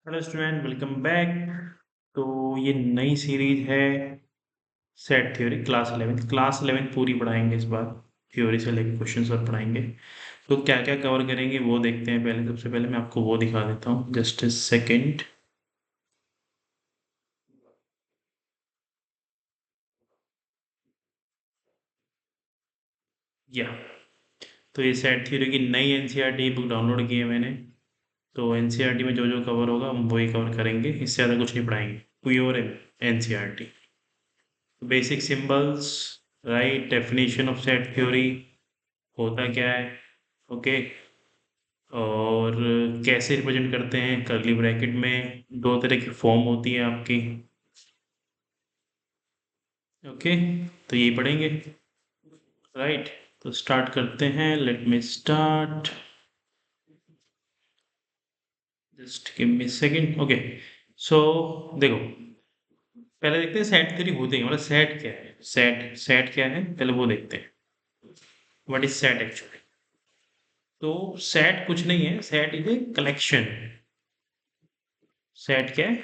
Hello student, welcome back. तो ये नई सीरीज है सेट थ्योरी क्लास 11 पूरी पढ़ाएंगे इस बार। थ्योरी से लेकर क्वेश्चंस और पढ़ाएंगे। तो क्या क्या कवर करेंगे वो देखते हैं। पहले सबसे पहले मैं आपको वो दिखा देता हूँ, जस्ट ए सेकेंड। या तो ये सेट थ्योरी की नई एनसीईआरटी बुक डाउनलोड की है मैंने। तो एनसीईआरटी में जो जो कवर होगा हम वही कवर करेंगे, इससे ज़्यादा कुछ नहीं पढ़ाएंगे। Pure NCERT. Basic symbols, right, definition of set theory, होता क्या है, ओके, और कैसे रिप्रेजेंट करते हैं। कर्ली ब्रैकेट में दो तरह की फॉर्म होती है आपकी, ओके। तो यही पढ़ेंगे, राइट। तो स्टार्ट करते हैं, let me start, just give me second, okay. So देखो, पहले देखते हैं सेट थ्योरी होती है, मतलब सेट क्या है। सेट क्या है पहले वो देखते हैं। What is set actually. तो सेट कुछ नहीं है, set is a collection. Set क्या है,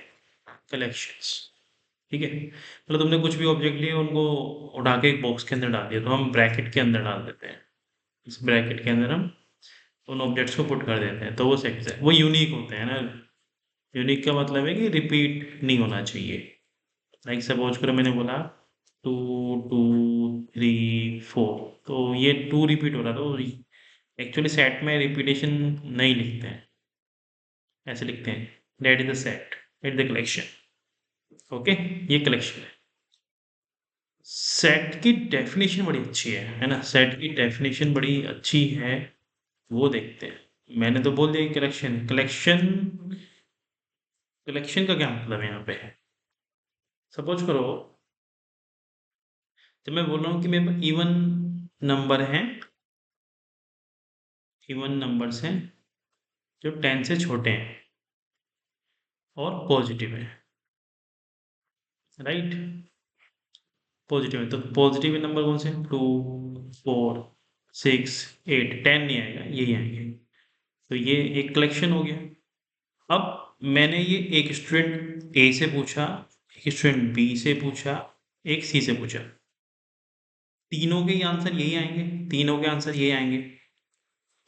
कलेक्शंस, ठीक है। मतलब तुमने कुछ भी ऑब्जेक्ट लिए, उनको उठा के एक बॉक्स के अंदर डाल दिया, तो हम ब्रैकेट के अंदर डाल देते हैं। इस ब्रैकेट के अंदर हम उन ऑब्जेक्ट्स को पुट कर देते हैं, तो वो सेट्स है, वो यूनिक होते हैं ना। यूनिक का मतलब है कि रिपीट नहीं होना चाहिए। लाइक सपोज करो मैंने बोला 2 2 3 4, तो ये 2 रिपीट हो रहा, तो एक्चुअली सेट में रिपीटेशन नहीं लिखते हैं, ऐसे लिखते हैं that is the set, it the collection, okay. ये कलेक्शन है। सेट की डेफिनेशन बड़ी अच्छी है ना। सेट की डेफिनेशन बड़ी अच्छी है, वो देखते हैं। मैंने तो बोल दिया कलेक्शन। कलेक्शन का क्या मतलब है यहाँ पे। सपोज करो, जब मैं बोल रहा हूँ कि मेरे पास इवन नंबर हैं, इवन नंबर्स हैं जो 10 से छोटे हैं और पॉजिटिव है, राइट। पॉजिटिव है, तो पॉजिटिव नंबर कौन से, 2 4 6 8, 10 नहीं आएगा, यही आएंगे। तो ये एक कलेक्शन हो गया। अब मैंने ये एक स्टूडेंट ए से पूछा, एक स्टूडेंट बी से पूछा, एक सी से पूछा, तीनों के ही आंसर यही आएंगे, तीनों के आंसर यही आएंगे,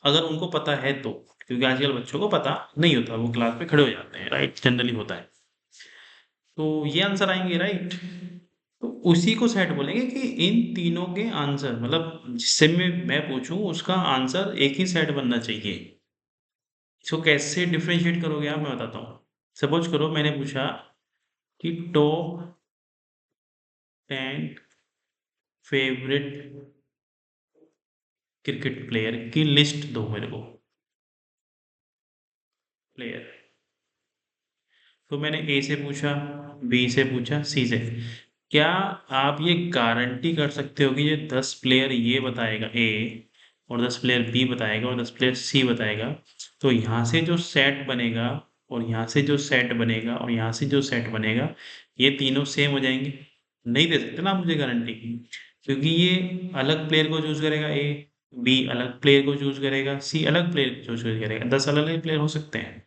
अगर उनको पता है तो। क्योंकि आजकल बच्चों को पता नहीं होता, वो क्लास में खड़े हो जाते हैं, राइट, जनरली होता है। तो ये आंसर आएंगे, राइट। तो उसी को सेट बोलेंगे कि इन तीनों के आंसर, मतलब जिससे मैं पूछूं उसका आंसर एक ही सेट बनना चाहिए। इसको कैसे डिफरेंशिएट करोगे आप, मैं बताता हूँ। सपोज करो मैंने पूछा कि टॉप 10 फेवरेट क्रिकेट प्लेयर की लिस्ट दो मेरे को, प्लेयर। तो मैंने ए से पूछा, बी से पूछा, सी से। क्या आप ये गारंटी कर सकते हो कि ये 10 प्लेयर ये बताएगा ए, और 10 प्लेयर बी बताएगा, और 10 प्लेयर सी बताएगा, तो यहाँ से जो सेट बनेगा, और यहाँ से जो सेट बनेगा, और यहाँ से जो सेट बनेगा, ये तीनों सेम हो जाएंगे। नहीं दे सकते ना आप मुझे गारंटी, क्योंकि ये अलग प्लेयर को चूज करेगा ए, बी अलग प्लेयर को चूज करेगा, सी अलग प्लेयर को चूज करेगा। 10 अलग अलग प्लेयर हो सकते हैं।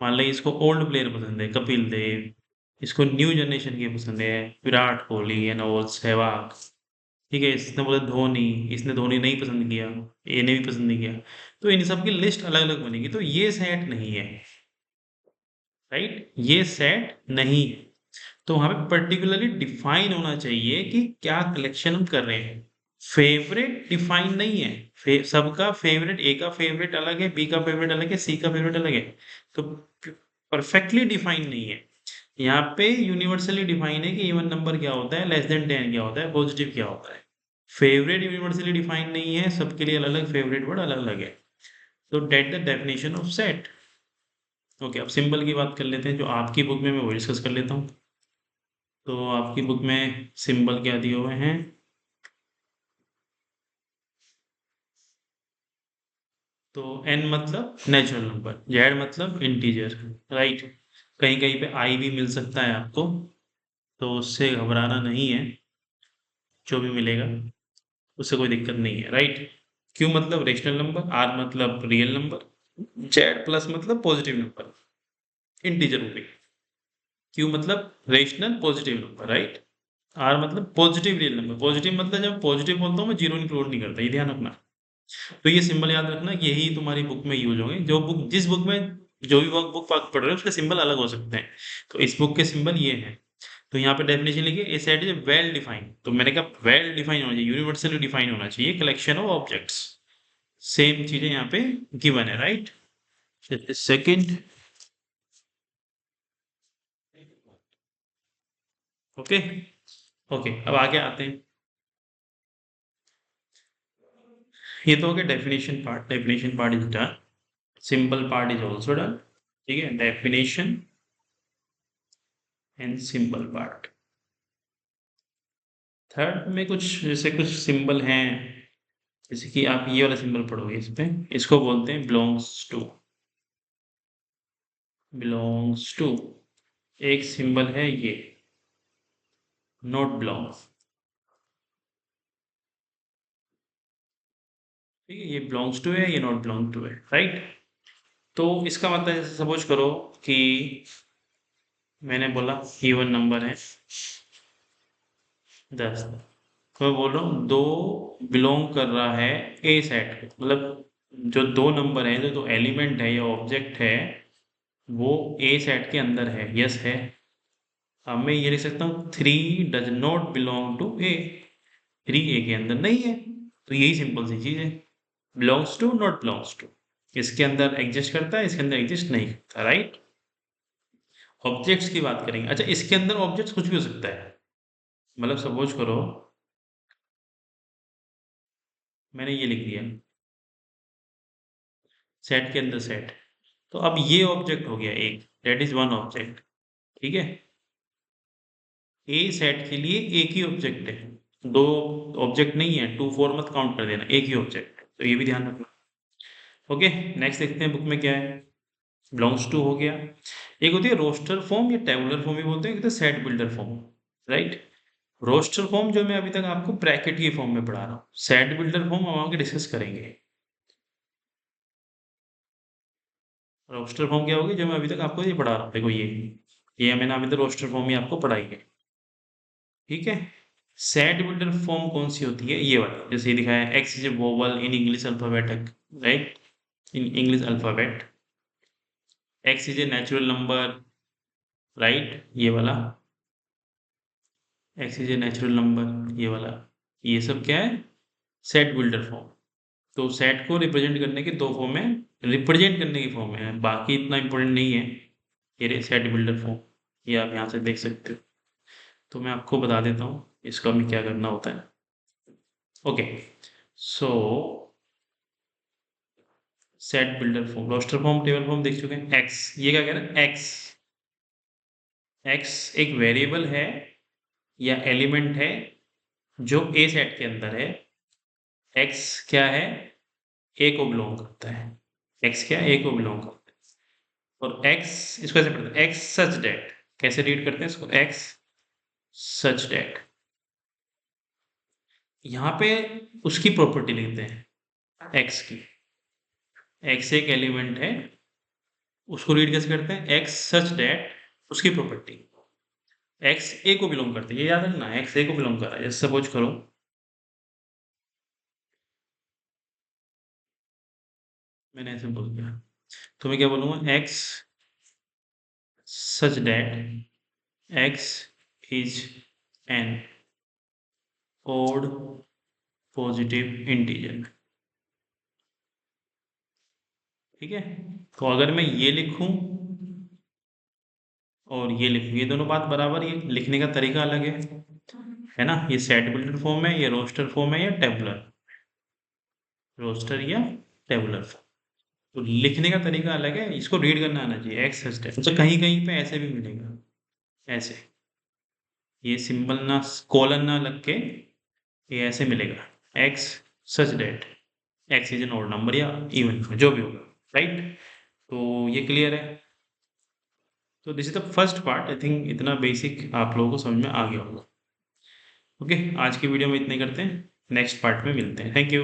मान लीजिए इसको ओल्ड प्लेयर पसंद है, कपिल देव, इसको न्यू जनरेशन के पसंद है, विराट कोहली एंड ऑल, सहवाग, ठीक है। इसने बोला धोनी, इसने धोनी नहीं पसंद किया, ए ने भी पसंद नहीं किया, तो इन सब की लिस्ट अलग अलग बनेगी, तो ये सेट नहीं है, राइट, ये सेट नहीं है। तो वहां पे पर्टिकुलरली डिफाइन होना चाहिए कि क्या कलेक्शन हम कर रहे हैं। फेवरेट डिफाइन नहीं है, सबका फेवरेट, ए का फेवरेट अलग है, बी का फेवरेट अलग है, सी का फेवरेट अलग है, तो परफेक्टली डिफाइन नहीं है। यहाँ पे यूनिवर्सली डिफाइन है कि इवन नंबर क्या होता है, लेस देन 10 क्या होता है, पॉजिटिव क्या होता है। फेवरेट यूनिवर्सली डिफाइन नहीं है, सबके लिए अलग अलग फेवरेट वर्ड अलग अलग है। तो that the definition of set. Okay, अब सिंबल की बात कर लेते हैं, जो आपकी बुक में मैं वो डिस्कस कर लेता हूँ। तो आपकी बुक में सिंबल क्या दिए हुए हैं, तो n मतलब नेचुरल नंबर, z मतलब इंटीजर, राइट। कहीं कहीं पे i भी मिल सकता है आपको, तो उससे घबराना नहीं है, जो भी मिलेगा उससे कोई दिक्कत नहीं है, राइट। q मतलब रेशनल नंबर, r मतलब रियल नंबर, z प्लस मतलब पॉजिटिव नंबर, इंटीजर वो भी। क्यू मतलब rational positive number, right. R मतलब पॉजिटिव रियल नंबर। पॉजिटिव मतलब जब पॉजिटिव बोलता हूँ मैं जीरो इंक्लूड नहीं करता, ये ध्यान रखना। तो ये सिंबल याद रखना, यही तुम्हारी बुक में यूज होंगे। जो बुक जिस बुक में जो भी बुक पढ़ रहे हो उसके सिंबल अलग हो सकते हैं। तो इस बुक के सिंबल ये हैं। तो यहाँ पे डेफिनेशन लिखिए, ए सेट इज वेल डिफाइंड। तो मैंने कहा वेल डिफाइन होना चाहिए, यूनिवर्सली डिफाइन होना चाहिए कलेक्शन ऑफ ऑब्जेक्ट्स। सेम चीजें यहाँ पे गिवन है, राइट। Second, okay. ओके, अब आगे आते हैं। ये तो हो गया definition part. Definition part is done, simple part is also done. ठीक है, definition and simple part. Third में कुछ जैसे कुछ सिंबल हैं, जैसे कि आप ये वाला सिंबल पढ़ोगे इस पे, इसको बोलते हैं बिलोंग्स टू। Belongs to. एक सिंबल है ये नॉट बिलोंग्स। ठीक है, ये बिलोंग्स टू है, ये नॉट बिलोंग टू है, राइट। तो इसका मतलब जैसे सपोज करो कि मैंने बोला इवन नंबर है 10, तो मैं बोल रहा हूँ दो बिलोंग कर रहा है ए सेट को। मतलब जो दो नंबर है, जो दो एलिमेंट है या ऑब्जेक्ट है, वो ए सेट के अंदर है, यस है। अब मैं ये लिख सकता हूँ 3 डज नॉट बिलोंग टू ए। 3 ए के अंदर नहीं है। तो यही सिंपल सी चीज है, belongs to not belongs to. इसके अंदर एग्जिस्ट करता है, इसके अंदर एग्जिस्ट नहीं करता, राइट। ऑब्जेक्ट्स की बात करेंगे। अच्छा, इसके अंदर ऑब्जेक्ट्स कुछ भी हो सकता है। मतलब सपोज करो मैंने ये लिख दिया सेट के अंदर सेट, तो अब ये ऑब्जेक्ट हो गया एक, दैट इज वन ऑब्जेक्ट। ठीक है, ए सेट के लिए एक ही ऑब्जेक्ट है, दो ऑब्जेक्ट नहीं है। 2 4 मत काउंट कर देना, एक ही ऑब्जेक्ट। तो ये भी ध्यान रखना। ओके, नेक्स्ट देखते हैं बुक में क्या है। बिलोंग्स टू हो गया। एक होती है रोस्टर फॉर्म या टेबुलर फॉर्म भी बोलते हैं, set builder form, right. Roster form जो मैं अभी तक आपको ब्रैकेट की फॉर्म में पढ़ा रहा हूँ, सेट बिल्डर फॉर्म हम आगे डिस्कस करेंगे। रोस्टर फॉर्म क्या होगी, जो मैं अभी तक आपको ये पढ़ा रहा हूँ, देखो ये मैंने अभी तक रोस्टर फॉर्म ही आपको पढ़ाई है। ठीक है, सेट बिल्डर फॉर्म कौन सी होती है, ये वाली जैसे ये दिखाया है, x is a vowel in English alphabet, right, in English alphabet. X is a natural number, right, ये वाला। X is a natural number, ये वाला। ये सब क्या है, सेट बिल्डर फॉर्म। तो सेट को रिप्रेजेंट करने के दो फॉर्म है, रिप्रेजेंट करने की फॉर्म है, बाकी इतना इंपॉर्टेंट नहीं है। ये सेट बिल्डर फॉर्म, ये आप यहाँ से देख सकते हो। तो मैं आपको बता देता हूँ इसको हमें क्या करना होता है। Okay, so set builder form, roster form, table form देख चुके हैं। एक्स, ये क्या कह रहा है, एक्स। एक्स एक वेरिएबल है या एलिमेंट है जो ए सेट के अंदर है। एक्स क्या है, ए को बिलोंग करता है। एक्स क्या, ए को बिलोंग करता है। और एक्स, इसको ऐसे पढ़ते हैं, एक्स सच डेट। कैसे रीड करते हैं इसको, एक्स सच डेट। यहाँ पे उसकी प्रॉपर्टी लिखते हैं एक्स की। एक्स एक एलिमेंट है, उसको रीड कैसे करते हैं, एक्स सच डेट, उसकी प्रॉपर्टी। एक्स ए को बिलोंग करते हैं, ये याद रखना, एक्स ए को बिलोंग कर रहा है। जैसे सपोज करो मैंने ऐसे बोल दिया, तो मैं क्या बोलूँगा, x such that x is an odd positive integer. ठीक है, तो अगर मैं ये लिखूं और ये लिखूं, ये दोनों बात बराबर, ये लिखने का तरीका अलग है ना। ये सेट बिल्डर फॉर्म है, ये रोस्टर फॉर्म है, या टेबुलर, रोस्टर या टेबुलर फॉर्म। तो लिखने का तरीका अलग है, इसको रीड करना आना चाहिए, एक्स सच डेट। अच्छा, कहीं कहीं पे ऐसे भी मिलेगा, ऐसे, ये सिंबल ना, कॉलन ना लग के, ये ऐसे मिलेगा, x such that x is an odd number या इवन, जो भी होगा, राइट। तो ये क्लियर है। तो this is the first part. I think इतना बेसिक आप लोगों को समझ में आ गया होगा। ओके, आज की वीडियो में इतने करते हैं, नेक्स्ट पार्ट में मिलते हैं। Thank you.